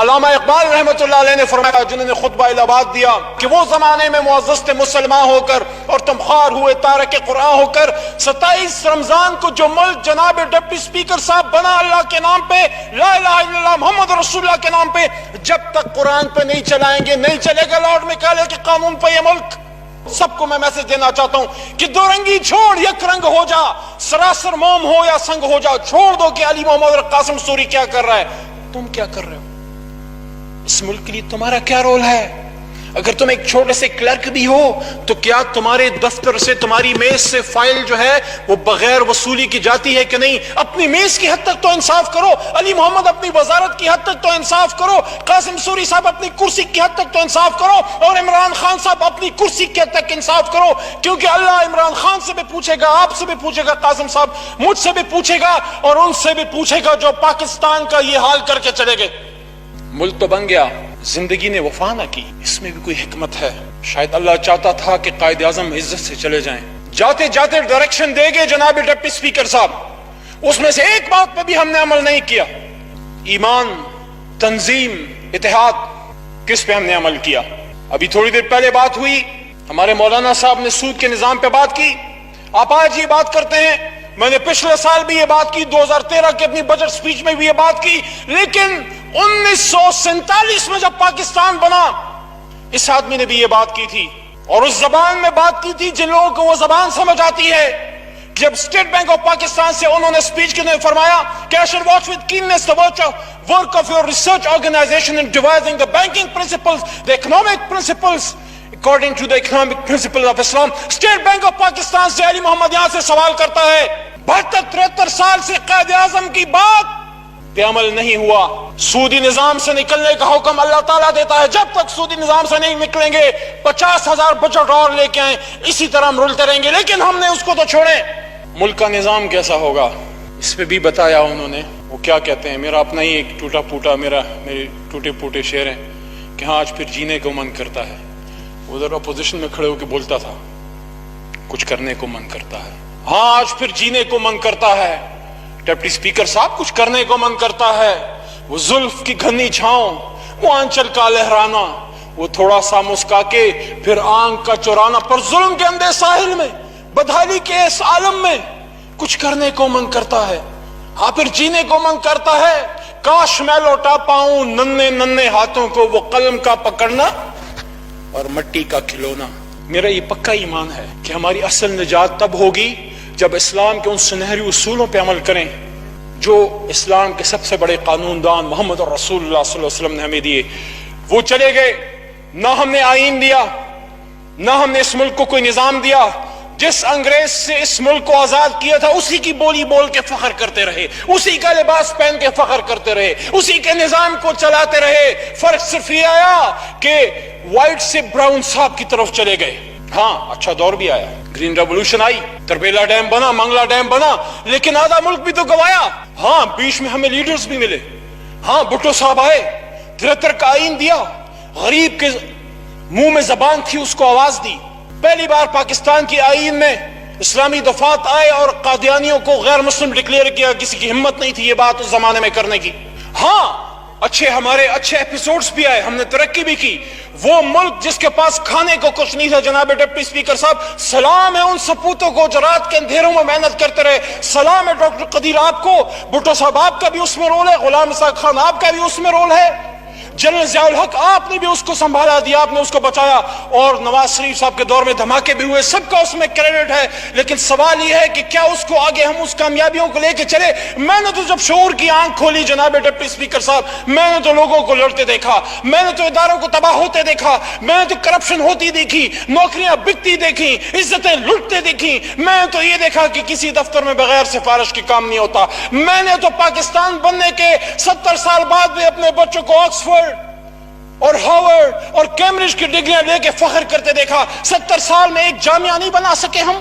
علامہ اقبال رحمۃ اللہ علیہ نے فرمایا، جنہوں نے خطبہ الہباد دیا، کہ وہ زمانے میں معزز تھے مسلمان ہو کر اور تم خوار ہوئے تارک قرآن ہو کر۔ 27 رمضان کو جو ملک جناب ڈپٹی اسپیکر صاحب بنا اللہ کے نام پہ، لا الہ الا اللہ محمد رسول اللہ کے نام پہ، جب تک قرآن پہ نہیں چلائیں گے نہیں چلے گا لارڈ مکالے کے قانون پہ یہ ملک۔ سب کو میں میسج دینا چاہتا ہوں کہ دو رنگی چھوڑ، یک رنگ ہو جا، سراسر موم ہو یا سنگ ہو جا۔ چھوڑ دو کہ علی محمد اور قاسم سوری کیا کر رہا ہے، تم کیا کر رہے ہو، اس ملک کے لیے تمہارا کیا رول ہے؟ اگر تم ایک چھوٹے سے کلرک بھی ہو تو کیا تمہارے دفتر سے، تمہاری میز سے فائل جو ہے وہ بغیر وصولی کی جاتی ہے کہ نہیں؟ اپنی میز کی حد تک تو انصاف کرو، علی محمد اپنی وزارت کی حد تک تو انصاف کرو، قاسم سوری صاحب اپنی کرسی کی حد تک تو انصاف کرو، اور عمران خان صاحب اپنی کرسی کی حد تک انصاف کرو، کیونکہ اللہ عمران خان سے بھی پوچھے گا، آپ سے بھی پوچھے گا، قاسم صاحب مجھ سے بھی پوچھے گا، اور ان سے بھی پوچھے گا جو پاکستان کا یہ حال کر کے چلے گئے۔ ملک تو بن گیا، زندگی نے وفا نہ کی، اس میں بھی کوئی حکمت ہے۔ شاید اللہ چاہتا تھا کہ قائد اعظم عزت سے چلے جائیں، جاتے جاتے ڈائریکشن دے گے جناب ڈپٹی اسپیکر صاحب، اس میں سے ایک بات پہ بھی ہم نے عمل نہیں کیا۔ ایمان، تنظیم، اتحاد، کس پہ ہم نے عمل کیا؟ ابھی تھوڑی دیر پہلے بات ہوئی، ہمارے مولانا صاحب نے سود کے نظام پہ بات کی، آپ آج یہ بات کرتے ہیں، میں نے پچھلے سال بھی یہ بات کی، 2013 کی اپنی بجٹ سپیچ میں بھی یہ بات کی، لیکن 1947 میں جب پاکستان بنا اس آدمی نے بھی یہ بات کی تھی، اور اس زبان میں بات کی تھی جن لوگوں کو وہ زبان سمجھ آتی ہے۔ جب اسٹیٹ بینک آف پاکستان سے انہوں نے سپیچ کے اندر فرمایا کہ I should watch with keenness the work of your research organization in devising the banking principles, the economic principles according to the economic principles of Islam۔ State bank of Pakistan سے علی محمد یہاں سے سوال کرتا ہے، 72-73 سال سے قائد اعظم کی بات پہ عمل نہیں ہوا۔ سودی نظام سے نکلنے کا حکم اللہ تعالیٰ دیتا ہے، جب تک سودی نظام سے نہیں نکلیں گے 50,000 بجٹ اور لے کے آئیں، اسی طرح ہم رلتے رہیں گے، لیکن ہم نے اس کو تو چھوڑے۔ ملک کا نظام کیسا ہوگا اس پہ بھی بتایا انہوں نے۔ وہ کیا کہتے ہیں، میرا اپنا ہی ایک ٹوٹا پھوٹا میرے ٹوٹے پھوٹے شعر ہیں کہ ہاں آج پھر جینے کو من کرتا ہے۔ ادھر اپوزیشن میں کھڑے ہو کے بولتا تھا کچھ کرنے کو من کرتا ہے، ہاں آج پھر جینے کو من کرتا ہے۔ ڈپٹی اسپیکر صاحب کچھ کرنے کو من کرتا ہے، وہ زلف کی گھنی چھاؤں، وہ آنچل کا لہرانا، وہ تھوڑا سا مسکا کے پھر آنکھ کا چورانا، پر ظلم کے اندھے ساحل میں، بدحالی کے اس عالم میں کچھ کرنے کو من کرتا ہے، ہاں پھر جینے کو من کرتا ہے۔ کاش میں لوٹا پاؤں ننھے ننھے ہاتھوں کو، وہ قلم کا پکڑنا اور مٹی کا کھلونا۔ میرا یہ پکا ایمان ہے کہ ہماری اصل نجات تب ہوگی جب اسلام کے ان سنہری اصولوں پہ عمل کریں جو اسلام کے سب سے بڑے قانون دان محمد رسول اللہ صلی اللہ علیہ وسلم نے ہمیں دیے۔ وہ چلے گئے، نہ ہم نے آئین دیا، نہ ہم نے اس ملک کو کوئی نظام دیا۔ جس انگریز سے اس ملک کو آزاد کیا تھا اسی کی بولی بول کے فخر کرتے رہے، اسی کا لباس پہن کے فخر کرتے رہے، اسی کے نظام کو چلاتے رہے۔ فرق صرف یہ آیا کہ وائٹ سے براؤن صاحب کی طرف چلے گئے۔ ہاں اچھا دور بھی آیا، گرین ریولوشن آئی، تربیلا ڈیم بنا، منگلا ڈیم بنا، لیکن آدھا ملک بھی تو گوایا۔ ہاں بیچ میں ہمیں لیڈرز بھی ملے، ہاں بھٹو صاحب آئے، 73 کا آئین دیا، غریب کے منہ میں زبان تھی اس کو آواز دی۔ پہلی بار پاکستان کی آئین میں اسلامی دفعات آئے اور قادیانیوں کو غیر مسلم ڈکلیئر کیا، کسی کی ہمت نہیں تھی یہ بات اس زمانے میں کرنے کی۔ ہاں ہمارے اچھے ایپیسوڈز بھی آئے، ہم نے ترقی بھی کی۔ وہ ملک جس کے پاس کھانے کو کچھ نہیں تھا، جناب ڈپٹی اسپیکر صاحب، سلام ہے ان سپوتوں کو جو رات کے اندھیروں میں محنت کرتے رہے، سلام ہے ڈاکٹر قدیر آپ کو، بھٹو صاحب آپ کا بھی اس میں رول ہے، غلام اسحاق خان آپ کا بھی اس میں رول ہے، جنرل ضیاء الحق آپ نے بھی اس کو سنبھالا دیا، آپ نے اس کو بچایا، اور نواز شریف صاحب کے دور میں دھماکے بھی ہوئے، سب کا اس میں کریڈٹ ہے۔ لیکن سوال یہ ہے کہ کیا اس کو آگے ہم اس کامیابیوں کو لے کے چلے؟ میں نے تو جب شعور کی آنکھ کھولی جناب ڈپٹی اسپیکر صاحب، میں نے تو لوگوں کو لڑتے دیکھا، میں نے تو اداروں کو تباہ ہوتے دیکھا، میں نے تو کرپشن ہوتی دیکھی، نوکریاں بکتی دیکھی، عزتیں لٹتے دیکھی، میں نے تو یہ دیکھا کہ کسی دفتر میں بغیر سفارش کے کام نہیں ہوتا، میں نے تو پاکستان بننے کے 70 سال بعد بھی اپنے بچوں کو آکسفورڈ اور ہارورڈ اور کیمبرج کی ڈگریاں لے کے فخر کرتے دیکھا۔ 70 سال میں ایک جامعہ نہیں بنا سکے ہم۔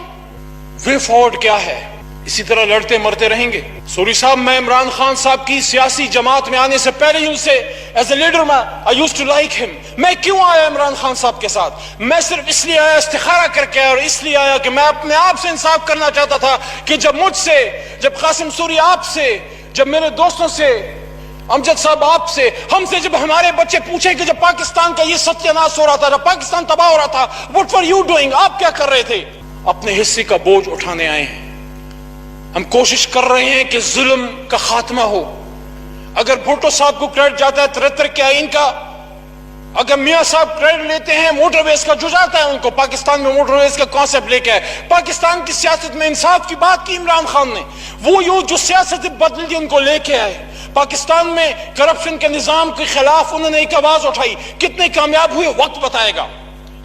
وے فارورڈ کیا ہے؟ اسی طرح لڑتے مرتے رہیں گے۔ سوری صاحب، میں عمران خان صاحب کی سیاسی جماعت میں آنے سے پہلے ہی ان سے as a leader I used to like him۔ میں کیوں آیا عمران خان صاحب کے ساتھ؟ میں صرف اس لیے آیا استخارہ کر کے، اور اس لیے آیا کہ میں اپنے آپ سے انصاف کرنا چاہتا تھا کہ جب مجھ سے، جب قاسم سوری آپ سے، جب میرے دوستوں سے امجد صاحب آپ سے ہم سے جب ہمارے بچے پوچھیں کہ جب پاکستان کا یہ ستیہ ناش ہو رہا تھا، جب پاکستان تباہ ہو رہا تھا، what were you doing؟ آپ کیا کر رہے تھے؟ اپنے حصے کا بوجھ اٹھانے آئے ہیں. ہم کوشش کر رہے ہیں کہ ظلم کا خاتمہ ہو. اگر بھٹو صاحب کو کریڈٹ جاتا ہے 73 کے آئین کا، اگر میاں صاحب کریڈٹ لیتے ہیں موٹر ویز کا، جو جاتا ہے ان کو، پاکستان میں موٹر ویز کا کانسیپٹ لے کے آئے. پاکستان کی سیاست میں انصاف کی بات کی عمران خان نے، وہ یوں جو سیاست بدل دی ان کو لے کے آئے. پاکستان میں کرپشن کے نظام کے خلاف انہوں نے ایک آواز اٹھائی. کتنے کامیاب ہوئے وقت بتائے گا.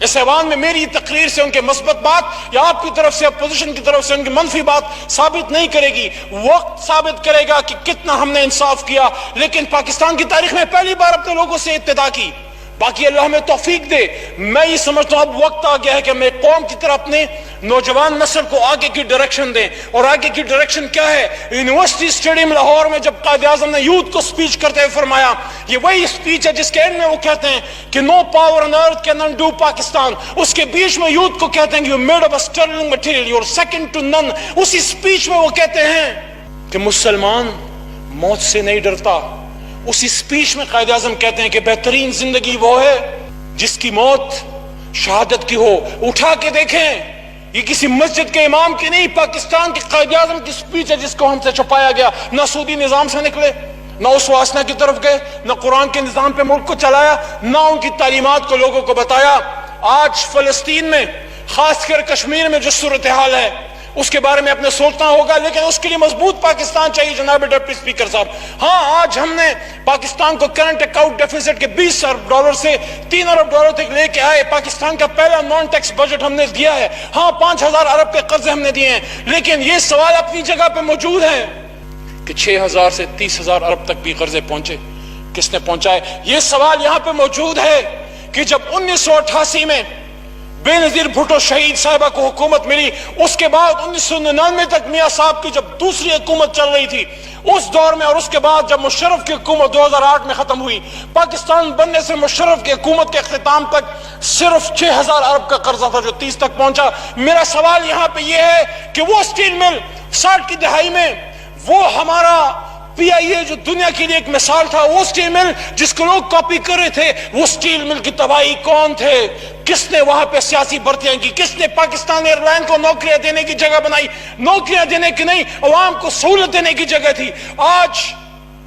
اس ایوان میں میری تقریر سے ان کے مثبت بات یا آپ کی طرف سے اپوزیشن کی طرف سے ان کی منفی بات ثابت نہیں کرے گی. وقت ثابت کرے گا کہ کتنا ہم نے انصاف کیا. لیکن پاکستان کی تاریخ میں پہلی بار اپنے لوگوں سے ابتدا کی. باقی اللہ ہمیں توفیق دے. میں یہ سمجھتا ہوں اب وقت آ گیا ہے کہ ہمیں قوم کی طرح اپنے نوجوان نسل کو آگے کی ڈائریکشن دیں. اور آگے کی ڈائریکشن کیا ہے؟ یونیورسٹی اسٹیڈیم لاہور میں جب قائد اعظم نے یوتھ کو سپیچ کرتے ہوئے فرمایا، یہ وہی سپیچ ہے جس کے اینڈ میں وہ کہتے ہیں کہ no power on earth can undo Pakistan. اس کے بیچ میں یوتھ کو کہتے ہیں کہ you made up sterling material, you are second to none. اسی سپیچ میں وہ کہتے ہیں کہ مسلمان موت سے نہیں ڈرتا. اسی سپیچ میں قائد اعظم کہتے ہیں کہ بہترین زندگی وہ ہے جس کی موت شہادت کی ہو. اٹھا کے دیکھیں، یہ کسی مسجد کے امام کی نہیں، پاکستان کے قائد اعظم کی سپیچ ہے جس کو ہم سے چھپایا گیا. نہ سعودی نظام سے نکلے، نہ اس واسطہ کی طرف گئے، نہ قرآن کے نظام پہ ملک کو چلایا، نہ ان کی تعلیمات کو لوگوں کو بتایا. آج فلسطین میں، خاص کر کشمیر میں جو صورتحال ہے اس کے بارے میں اپنے سوچنا ہوگا، لیکن اس کے لیے مضبوط پاکستان چاہیے جناب ڈپٹی اسپیکر صاحب. ہاں، آج ہم نے پاکستان کو کرنٹ اکاؤنٹ ڈیفیسٹ کے 20 ارب ڈالر سے 3 ارب ڈالر تک لے کے آئے. پاکستان کا پہلا نان ٹیکس بجٹ ہم نے دیا ہے. ہاں، 5000 ارب کے قرضے ہم نے دیے ہیں. لیکن یہ سوال اپنی جگہ پہ موجود ہے کہ 6000 سے 30,000 ارب تک بھی قرضے پہنچے. کس نے پہنچائے؟ یہ سوال یہاں پہ موجود ہے کہ جب 1988 میں بے نظیر بھٹو شہید صاحبہ کو حکومت ملی، اس کے بعد 1999 تک میاں صاحب کی جب دوسری حکومت چل رہی تھی، اس دور میں، اور اس کے بعد جب مشرف کی حکومت 2008 میں ختم ہوئی، پاکستان بننے سے مشرف کی حکومت کے اختتام تک صرف 6000 ارب کا قرضہ تھا جو 30 تک پہنچا. میرا سوال یہاں پہ یہ ہے کہ وہ سٹیل مل 60 کی دہائی میں، وہ ہمارا پی آئی اے جو دنیا کے لیے ایک مثال تھا، وہ سٹیل مل جس کو لوگ کاپی کر رہے تھے، وہ سٹیل مل کی تباہی کون تھے؟ کس نے وہاں پہ سیاسی بھرتیاں کی؟ کس نے پاکستان ایئر لائن کو نوکریاں دینے کی جگہ بنائی؟ نوکریاں دینے کی نہیں، عوام کو سہولت دینے کی جگہ تھی. آج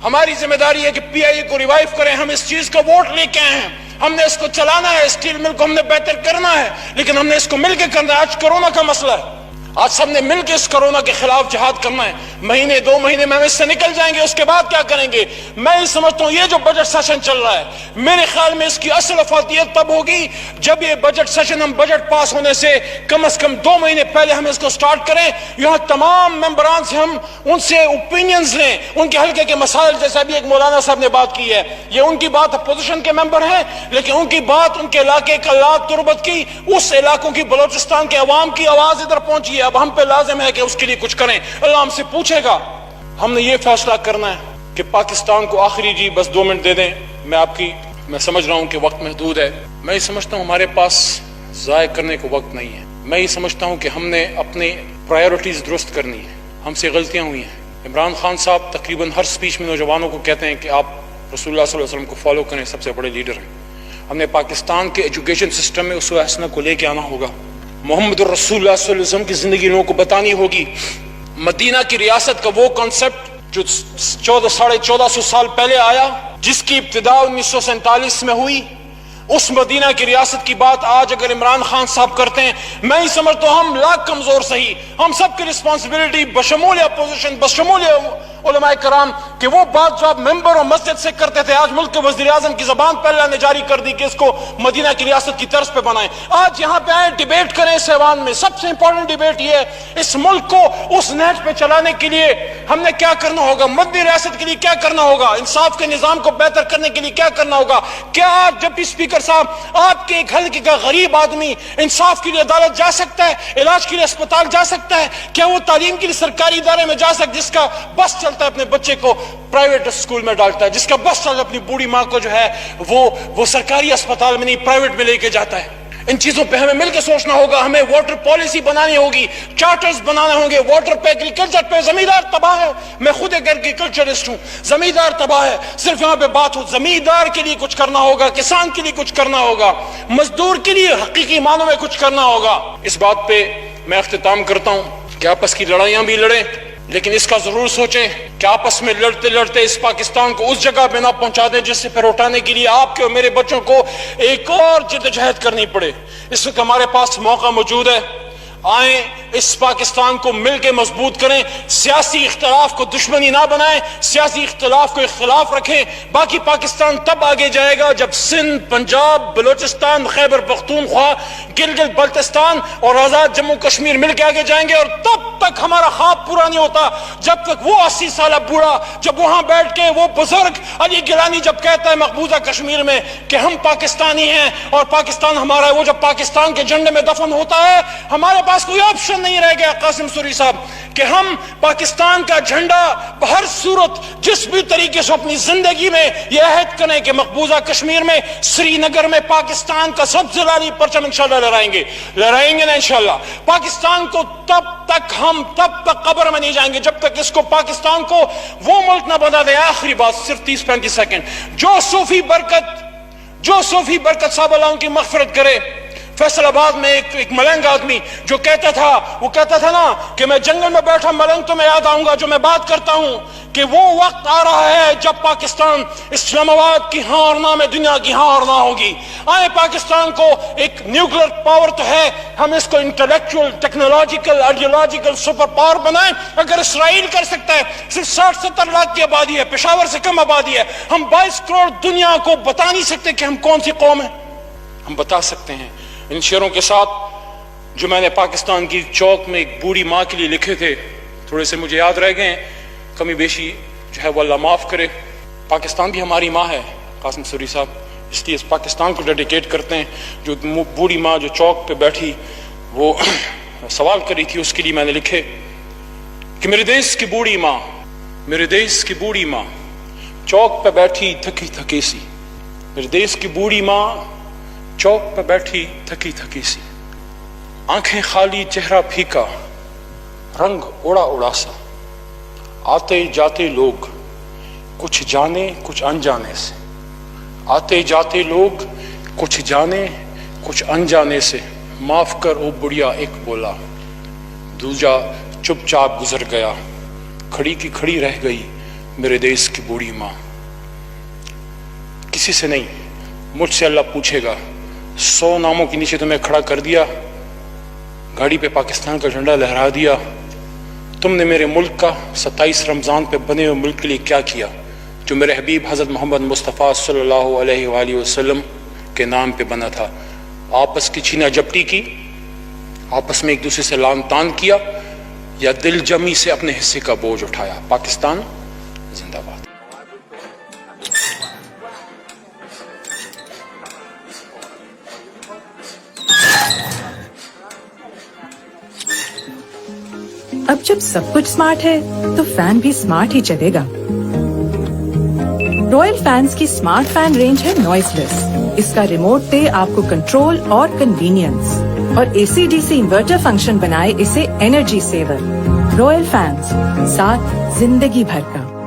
ہماری ذمہ داری ہے کہ پی آئی اے کو ریوائیو کریں. ہم اس چیز کا ووٹ لے کے آئے ہیں، ہم نے اس کو چلانا ہے، سٹیل مل کو ہم نے بہتر کرنا ہے، لیکن ہم نے اس کو مل کے کرنا ہے. آج کرونا کا مسئلہ ہے، آج سب نے مل کے اس کرونا کے خلاف جہاد کرنا ہے. مہینے 2 مہینے میں ہم اس سے نکل جائیں گے، اس کے بعد کیا کریں گے؟ میں یہ سمجھتا ہوں یہ جو بجٹ سیشن چل رہا ہے، میرے خیال میں اس کی اصل افادیت تب ہوگی جب یہ بجٹ سیشن، ہم بجٹ پاس ہونے سے کم از کم 2 مہینے پہلے ہم اس کو سٹارٹ کریں. یہاں تمام ممبران سے ہم ان سے اوپینینز لیں، ان کے حلقے کے مسائل، جیسا بھی ایک مولانا صاحب نے بات کی ہے، یہ ان کی بات اپوزیشن کے ممبر ہیں، لیکن ان کی بات ان کے علاقے کا لاکھ تربت کی، اس علاقوں کی، بلوچستان کے عوام کی آواز ادھر پہنچی ہے. اب ہم پہ لازم ہے کہ اس کے لیے کچھ کریں. اللہ ہم سے پوچھے گا، ہم نے یہ فیصلہ کرنا ہے کہ پاکستان کو آخری جی بس 2 منٹ دے دیں. میں سمجھ رہا ہوں کہ وقت محدود ہے. میں یہ سمجھتا ہوں ہمارے پاس ضائع کرنے کو وقت نہیں ہے. میں یہ سمجھتا ہوں کہ ہم نے اپنی پرائیورٹیز درست کرنی ہے. ہم سے غلطیاں ہوئی ہیں. عمران خان صاحب تقریباً ہر سپیچ میں نوجوانوں کو کہتے ہیں کہ آپ رسول اللہ صلی اللہ علیہ وسلم کو فالو کریں، سب سے بڑے لیڈر ہیں. ہم نے پاکستان کے ایجوکیشن سسٹم میں اسوہ حسنہ کو لے کے آنا ہوگا. محمد الرسول اللہ صلی اللہ علیہ وسلم کی زندگی لوگوں کو بتانی ہوگی. مدینہ کی ریاست کا وہ کانسیپٹ جو 1450 سال پہلے آیا، جس کی ابتدا 1947 میں ہوئی، اس مدینہ کی ریاست کی بات آج اگر عمران خان صاحب کرتے ہیں، میں ہی سمجھتا ہوں ہم لاکھ کمزور صحیح، ہم سب کی رسپانسبلٹی بشمول اپوزیشن، بشمول علماء کرام، کہ وہ بات جو آپ ممبر اور مسجد سے کرتے تھے، آج ملک کے وزیر اعظم کی زبان پہ اللہ نے جاری کر دی کہ اس کو مدینہ کی ریاست کی طرز پہ بنائیں. آج یہاں پہ آئے، ڈیبیٹ کریں اس ایوان میں. سب سے امپورٹنٹ ڈیبیٹ یہ ہے، اس ملک کو اس نہج پہ چلانے کے لیے ہم نے کیا کرنا ہوگا، مدنی ریاست کے لیے کیا کرنا ہوگا، انصاف کے نظام کو بہتر کرنے کے لیے کیا کرنا ہوگا. کیا آج ڈپٹی اسپیکر صاحب آپ کے ایک حلقے کا غریب آدمی انصاف کے لیے عدالت جا سکتا ہے، علاج کے لیے اسپتال جا سکتا ہے؟ کیا وہ تعلیم کے لیے سرکاری ادارے میں جا سکتا ہے؟ جس کا بس چلتا ہے اپنے بچے کو پرائیویٹ اسکول میں ڈالتا ہے، جس کا بس چلتا ہے اپنی بوڑھی ماں کو جو ہے وہ سرکاری اسپتال میں نہیں پرائیویٹ میں لے کے جاتا ہے. ان چیزوں پہ ہمیں مل کے سوچنا ہوگا. ہمیں واٹر پالیسی بنانی ہوگی, چارٹرز بنانے ہوں گے. واٹر پہ ایگریکلچر پہ زمیندار تباہ ہے. میں خود ایک ایگریکلچرسٹ ہوں. زمیندار تباہ ہے. صرف یہاں پہ بات ہو, زمیندار کے لیے کچھ کرنا ہوگا, کسان کے لیے کچھ کرنا ہوگا, مزدور کے لیے حقیقی معنوں میں کچھ کرنا ہوگا. اس بات پہ میں اختتام کرتا ہوں کہ آپس کی لڑائیاں بھی لڑیں, لیکن اس کا ضرور سوچیں کہ آپس میں لڑتے لڑتے اس پاکستان کو اس جگہ پہ نہ پہنچا دیں جس سے پھر اٹھانے کے لیے آپ کے اور میرے بچوں کو ایک اور جدوجہد کرنی پڑے. اس وقت ہمارے پاس موقع موجود ہے. آئیں اس پاکستان کو مل کے مضبوط کریں. سیاسی اختلاف کو دشمنی نہ بنائیں, سیاسی اختلاف کو اختلاف رکھیں. باقی پاکستان تب آگے جائے گا جب سندھ, پنجاب, بلوچستان, خیبر پختونخوا, گلگت بلتستان اور آزاد جموں کشمیر مل کے آگے جائیں گے. اور تب تک ہمارا خواب پورا نہیں ہوتا جب تک وہ 80 سالہ بوڑھا جب وہاں بیٹھ کے وہ بزرگ علی گیلانی جب کہتا ہے مقبوضہ کشمیر میں کہ ہم پاکستانی ہیں اور پاکستان ہمارا ہے, وہ جب پاکستان کے جھنڈے میں دفن ہوتا ہے, ہمارے پاس کوئی آپشن نہیں رہ گیا قاسم سوری صاحب کہ ہم پاکستان کا جھنڈا بہر صورت جس بھی طریقے سے اپنی زندگی میں یہ عہد کریں کہ مقبوضہ کشمیر میں, سری نگر میں پاکستان کا سبز لالی پرچم انشاءاللہ لہرائیں گے نا انشاءاللہ. پاکستان کو تب تک قبر میں نہیں جائیں گے جب تک اس کو پاکستان کو وہ ملک نہ بنا دے. آخری بات, صرف 30-35 سیکنڈ. جو صوفی برکت صاحب اللہ ان کی مغفرت کرے, فیصل آباد میں ایک ملنگ آدمی جو کہتا تھا نا کہ میں جنگل میں بیٹھا ملنگ تو میں یاد آؤں گا. جو میں بات کرتا ہوں کہ وہ وقت آ رہا ہے جب پاکستان اسلام آباد کی ہاں اور نہ میں دنیا کی ہاں اور نہ ہوگی. آئے پاکستان کو ایک نیوکلیر پاور تو ہے, ہم اس کو intellectual, technological, ideological super power بنائیں. اگر اسرائیل کر سکتا ہے, صرف 60-70 لاکھ کی آبادی ہے, پشاور سے کم آبادی ہے, ہم 22 کروڑ دنیا کو بتا نہیں سکتے کہ ہم کون سی قوم ہیں. ہم بتا سکتے ہیں. ان شعروں کے ساتھ جو میں نے پاکستان کی چوک میں ایک بوڑھی ماں کے لیے لکھے تھے, تھوڑے سے مجھے یاد رہ گئے, کمی بیشی جو ہے وہ اللہ معاف کرے. پاکستان بھی ہماری ماں ہے قاسم سوری صاحب, اس لیے اس پاکستان کو ڈیڈیکیٹ کرتے ہیں. جو بوڑھی ماں جو چوک پہ بیٹھی وہ سوال کری تھی, اس کے لیے میں نے لکھے کہ میرے دیش کی بوڑھی ماں چوک پہ بیٹھی تھکی سی. میرے دیش کی بوڑھی ماں چوک پہ بیٹھی تھکی سی, آنکھیں خالی, چہرہ پھیکا, رنگ اڑا سا. آتے جاتے لوگ کچھ جانے کچھ انجانے سے, آتے جاتے لوگ کچھ جانے کچھ انجانے سے. معاف کر او بڑھیا ایک بولا, دوجا چپ چاپ گزر گیا. کھڑی کی کھڑی رہ گئی میرے دیش کی بوڑھی ماں. کسی سے نہیں, مجھ سے اللہ پوچھے گا. 100 ناموں کے نیچے تمہیں کھڑا کر دیا, گاڑی پہ پاکستان کا جھنڈا لہرا دیا. تم نے میرے ملک کا 27 رمضان پہ بنے ہوئے ملک کے لیے کیا کیا جو میرے حبیب حضرت محمد مصطفیٰ صلی اللہ علیہ وآلہ وسلم کے نام پہ بنا تھا. آپس کی چھینا جپٹی کی, آپس میں ایک دوسرے سے لان تان کیا, یا دل جمی سے اپنے حصے کا بوجھ اٹھایا. پاکستان زندہ باد. اب جب سب کچھ سمارٹ ہے تو فین بھی سمارٹ ہی چلے گا. رائل فینز کی سمارٹ فین رینج ہے نوائز لیس. اس کا ریموٹ دے آپ کو کنٹرول اور کنوینئنس, اور AC/DC انورٹر فنکشن بنائے اسے انرجی سیور. رائل فینز, ساتھ زندگی بھر کا.